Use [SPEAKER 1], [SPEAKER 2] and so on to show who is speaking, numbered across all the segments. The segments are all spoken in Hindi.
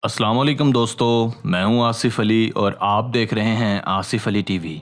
[SPEAKER 1] अस्सलाम वालेकुम दोस्तों, मैं हूं आसिफ अली और आप देख रहे हैं आसिफ अली टीवी।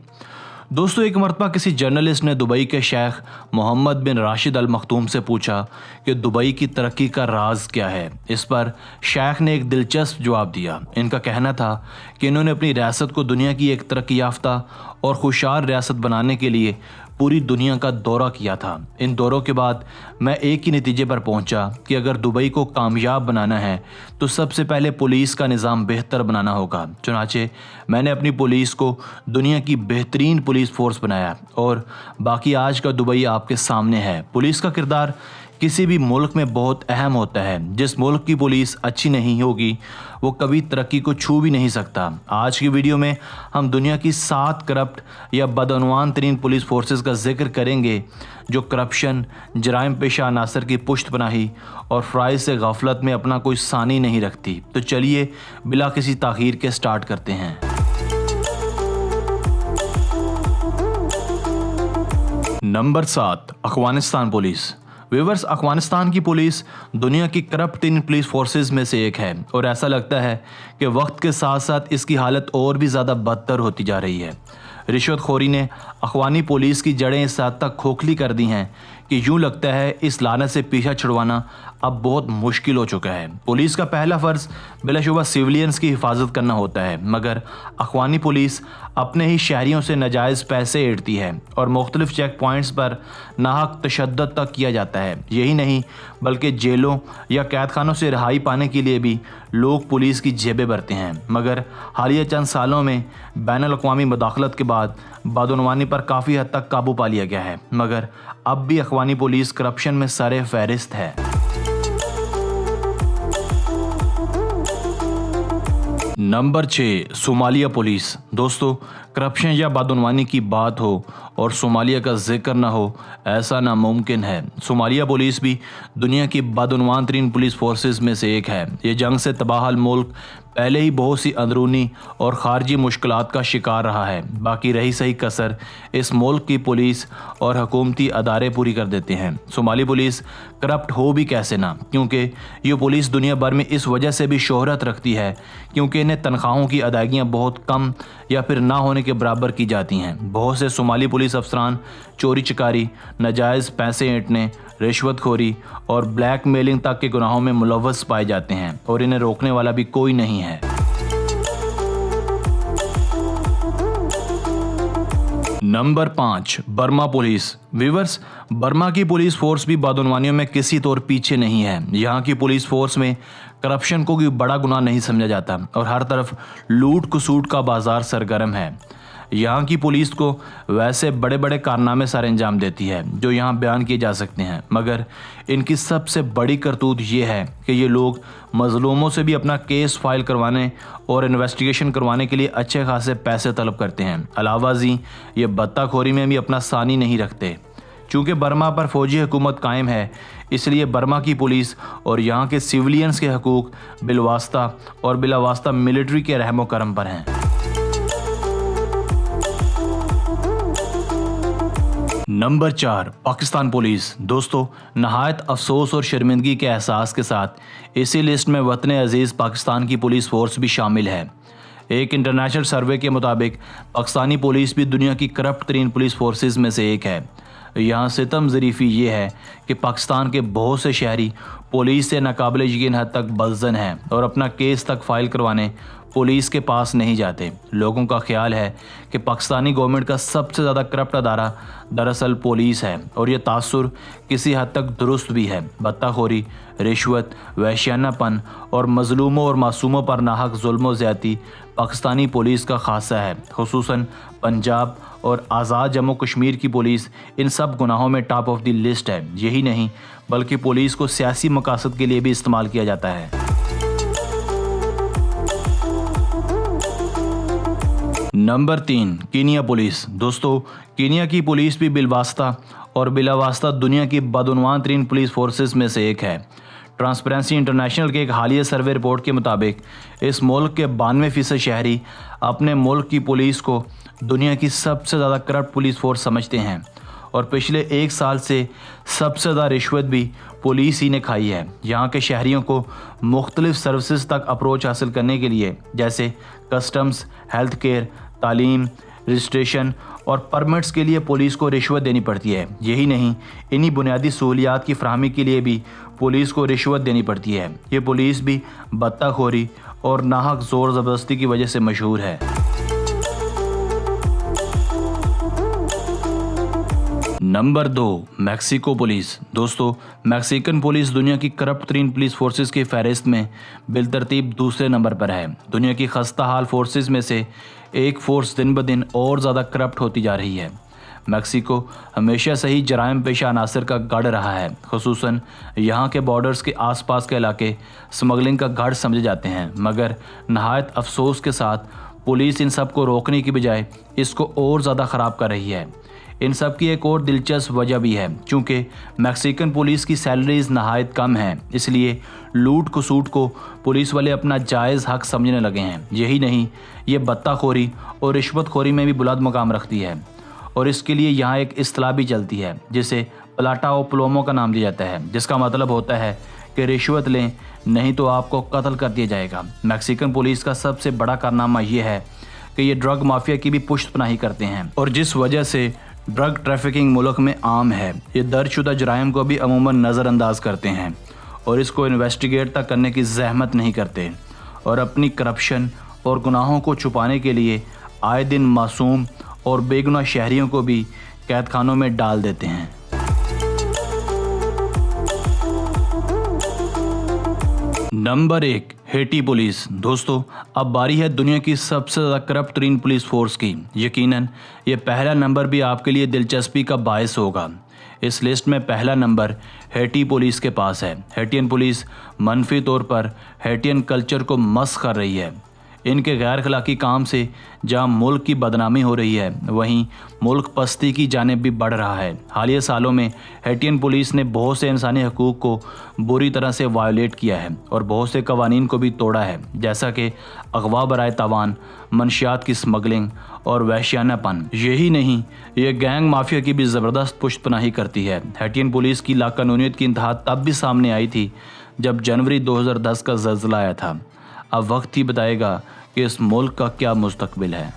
[SPEAKER 1] दोस्तों, एक मरतबा किसी जर्नलिस्ट ने दुबई के शेख मोहम्मद बिन राशिद अल मखतूम से पूछा कि दुबई की तरक्की का राज क्या है। इस पर शेख ने एक दिलचस्प जवाब दिया। इनका कहना था कि इन्होंने अपनी रियासत को दुनिया की एक तरक्की याफ्ता और खुशहाल रियासत बनाने के लिए पूरी दुनिया का दौरा किया था। इन दौरों के बाद मैं एक ही नतीजे पर पहुंचा कि अगर दुबई को कामयाब बनाना है तो सबसे पहले पुलिस का निज़ाम बेहतर बनाना होगा। चुनाचे मैंने अपनी पुलिस को दुनिया की बेहतरीन पुलिस फोर्स बनाया और बाकी आज का दुबई आपके सामने है। पुलिस का किरदार किसी भी मुल्क में बहुत अहम होता है। जिस मुल्क की पुलिस अच्छी नहीं होगी वो कभी तरक्की को छू भी नहीं सकता। आज की वीडियो में हम दुनिया की 7 करप्ट या बदअनवान तरीन पुलिस फोर्सेस का जिक्र करेंगे जो करप्शन, जराइम पेशा अनासर की पुश्तपनाही और फ़राइज़ से गफलत में अपना कोई सानी नहीं रखती। तो चलिए बिला किसी ताख़ीर के स्टार्ट करते हैं। Number 7, Afghanistan police. Viewers, Afghanistan की पुलिस दुनिया की करप्ट 3 पुलिस फोर्सेस में से एक है और ऐसा लगता है कि वक्त के साथ साथ इसकी हालत और भी ज़्यादा बदतर होती जा रही है। रिश्वतखोरी ने अफ़गानी पुलिस की जड़ें इस हद तक खोखली कर दी हैं कि यूँ लगता है इस लानत से पीछा छुड़वाना अब बहुत मुश्किल हो चुका है। पुलिस का पहला फ़र्ज़ बिलाशुबा सिविलियंस की हिफाजत करना होता है, मगर अफ़गानी पुलिस अपने ही शहरियों से नाजायज़ पैसे ऐंठती है और मुख्तलिफ चेक पॉइंट्स पर नाहक तशद्दुद तक किया जाता है। यही नहीं बल्कि जेलों या कैद खानों से रिहाई पाने के लिए भी लोग पुलिस की जेबें भरते हैं। मगर हालिया चंद सालों में बैनुल-अक़वामी मुदाखलत के बाद बदअनवानी पर काफ़ी हद तक काबू पा लिया गया है, मगर अब भी अफ़गानी पुलिस करप्शन में सरे फहरिस्त है। Number 6, Somalia police. दोस्तों, करप्शन या बदअनवानी की बात हो और सोमालिया का जिक्र ना हो, ऐसा नामुमकिन है। सोमालिया पुलिस भी दुनिया की बदअनवान तरीन पुलिस फोर्सेस में से एक है। ये जंग से तबाहल मुल्क पहले ही बहुत सी अंदरूनी और ख़ारजी मुश्किलात का शिकार रहा है। बाकी रही सही कसर इस मुल्क की पुलिस और हुकूमती अदारे पूरी कर देते हैं। सोमाली पुलिस करप्ट हो भी कैसे ना, क्योंकि ये पुलिस दुनिया भर में इस वजह से भी शोहरत रखती है क्योंकि इन्हें तनख्वाहों की अदायगियाँ बहुत कम या फिर ना होने के बराबर की जाती हैं। बहुत से सोमाली पुलिस अफसरान चोरी चकारी, नाजायज़ पैसे ऐंठने, रिश्वतखोरी और ब्लैकमेलिंग तक के गुनाहों में मुलव्वस पाए जाते हैं और इन्हें रोकने वाला भी कोई नहीं है। Number 5, Burma police. Viewers, Burma की पुलिस फोर्स भी बदअनवानियों में किसी तौर पीछे नहीं है। यहाँ की पुलिस फोर्स में करप्शन को कोई बड़ा गुनाह नहीं समझा जाता और हर तरफ लूट खसूट का बाजार सरगर्म है। यहाँ की पुलिस को वैसे बड़े बड़े कारनामे सारे अंजाम देती है जो यहाँ बयान किए जा सकते हैं, मगर इनकी सबसे बड़ी करतूत ये है कि ये लोग मज़लूमों से भी अपना केस फाइल करवाने और इन्वेस्टिगेशन करवाने के लिए अच्छे खासे पैसे तलब करते हैं। अलावाजी ये बत्ताखोरी में भी अपना सानी नहीं रखते। चूँकि बर्मा पर फ़ौजी हुकूमत कायम है, इसलिए बर्मा की पुलिस और यहाँ के सिविलियंस के हकूक़ बिलवास्ता और बिलावास्ता मिलिट्री के रहमो करम पर हैं। Number 4, Pakistan police. दोस्तों, नहायत अफसोस और शर्मिंदगी के एहसास के साथ इसी लिस्ट में वतन अजीज़ पाकिस्तान की पुलिस फोर्स भी शामिल है। एक इंटरनेशनल सर्वे के मुताबिक पाकिस्तानी पुलिस भी दुनिया की करप्ट तरीन पुलिस फोर्सेस में से एक है। यहाँ सितम ज़रीफ़ी ये है कि पाकिस्तान के बहुत से शहरी पुलिस से नाकाबिल यकीन हद तक बदज़न हैं और अपना केस तक फ़ाइल करवाने पुलिस के पास नहीं जाते। लोगों का ख्याल है कि पाकिस्तानी गवर्नमेंट का सबसे ज़्यादा करप्ट अदारा दरअसल पुलिस है और ये तासुर किसी हद तक दुरुस्त भी है। बत्ताखोरी, रिश्वत, वहशियानापन और मज़लूमों और मासूमों पर नाहक जुल्म व ज़्यादती पाकिस्तानी पुलिस का खासा है। खुसूसन पंजाब और आज़ाद जम्मू कश्मीर की पुलिस इन सब गुनाहों में टॉप ऑफ द लिस्ट है। यही नहीं बल्कि पुलिस को सियासी मकासद के लिए भी इस्तेमाल किया जाता है। Number 3, Kenya police. दोस्तों, कीनिया की पुलिस भी बिलवास्ता और बिलावास्ता दुनिया की बदअनवान तरीन पुलिस फोर्सेस में से एक है। ट्रांसपेरेंसी इंटरनेशनल के एक हालिया सर्वे रिपोर्ट के मुताबिक इस मुल्क के 92% शहरी अपने मुल्क की पुलिस को दुनिया की सबसे ज़्यादा करप्ट पुलिस फोर्स समझते हैं और पिछले 1 साल से सबसे ज़्यादा रिश्वत भी पुलिस ही ने खाई है। यहाँ के शहरियों को मुख्तलिफ सर्विसेज तक अप्रोच हासिल करने के लिए, जैसे कस्टम्स, हेल्थ केयर, तालीम, रजिस्ट्रेशन और परमिट्स के लिए पुलिस को रिश्वत देनी पड़ती है। यही नहीं, इन्हीं बुनियादी सहूलियात की फराहमी के लिए भी पुलिस को रिश्वत देनी पड़ती है। ये पुलिस भी बत्ताखोरी और नाहक ज़ोर ज़बरदस्ती की वजह से मशहूर है। Number 2, Mexico police. दोस्तों, मैक्सिकन पुलिस दुनिया की करप्ट तरीन पुलिस फोर्सेस की फहरिस्त में बिलतरतीब दूसरे नंबर पर है। दुनिया की खस्ता हाल फोर्सेस में से एक फोर्स दिन ब दिन और ज़्यादा करप्ट होती जा रही है। मैक्सिको हमेशा से ही जराइम पेशा अनासर का गढ़ रहा है। खुसूसन यहाँ के बॉर्डर्स के आसपास के इलाके स्मगलिंग का गढ़ समझे जाते हैं, मगर नहायत अफसोस के साथ पुलिस इन सब को रोकने की बजाय इसको और ज़्यादा ख़राब कर रही है। इन सब की एक और दिलचस्प वजह भी है, चूँकि मैक्सिकन पुलिस की सैलरीज नहायत कम हैं, इसलिए लूट खसूट को पुलिस वाले अपना जायज़ हक समझने लगे हैं। यही नहीं, ये बत्ताखोरी और रिश्वतखोरी में भी बुलंद मकाम रखती है और इसके लिए यहाँ एक इस्तिलाह भी चलती है जिसे प्लाटा ओ प्लोमो का नाम दिया जाता है, जिसका मतलब होता है कि रिश्वत लें नहीं तो आपको कत्ल कर दिया जाएगा। मैक्सिकन पुलिस का सबसे बड़ा कारनामा यह है कि ये ड्रग माफिया की भी पुष्टपनाही करते हैं और जिस वजह से ड्रग ट्रैफिकिंग मुल्क में आम है। ये दर्जशुदा जराइम को भी अमूमन नज़रअंदाज करते हैं और इसको इन्वेस्टिगेट तक करने की जहमत नहीं करते और अपनी करप्शन और गुनाहों को छुपाने के लिए आए दिन मासूम और बेगुनाह शहरियों को भी कैद खानों में डाल देते हैं। Number 1, Hattie police. दोस्तों, अब बारी है दुनिया की सबसे ज़्यादा करप्ट तरीन पुलिस फोर्स की। यकीनन ये पहला नंबर भी आपके लिए दिलचस्पी का बायस होगा। इस लिस्ट में पहला नंबर हेटी पुलिस के पास है। हेटियन पुलिस मनफी तौर पर हेटियन कल्चर को मस्ख कर रही है। इनके गैर अखलाकी काम से जहां मुल्क की बदनामी हो रही है, वहीं मुल्क पस्ती की जानिब भी बढ़ रहा है। हालिया सालों में हेटियन पुलिस ने बहुत से इंसानी हकूक़ को बुरी तरह से वायोलेट किया है और बहुत से कवानीन को भी तोड़ा है, जैसा कि अगवा बराए तावान, मनशियात की स्मगलिंग और वहशियानापन। यही नहीं, ये गैंग माफिया की भी ज़बरदस्त पुष्टपनाही करती है। हेटियन पुलिस की लाकानूनियत की इंतहा तब भी सामने आई थी जब जनवरी 2010 का ज़ल्ज़ला आया था। अब वक्त ही बताएगा कि इस मुल्क का क्या मुस्तकबिल है।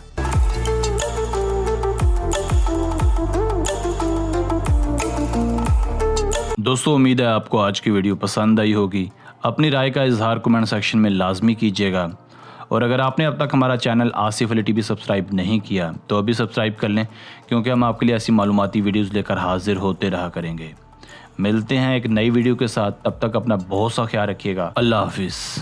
[SPEAKER 1] दोस्तों, उम्मीद है आपको आज की वीडियो पसंद आई होगी। अपनी राय का इजहार कमेंट सेक्शन में लाजमी कीजिएगा और अगर आपने अब तक हमारा channel Asif Ali TV subscribe नहीं किया तो अभी सब्सक्राइब कर लें, क्योंकि हम आपके लिए ऐसी मालूमाती वीडियोज़ लेकर हाजिर होते रहा करेंगे। मिलते हैं एक नई वीडियो के साथ, तब तक अपना बहुत सा ख्याल रखिएगा। अल्लाह हाफिज़।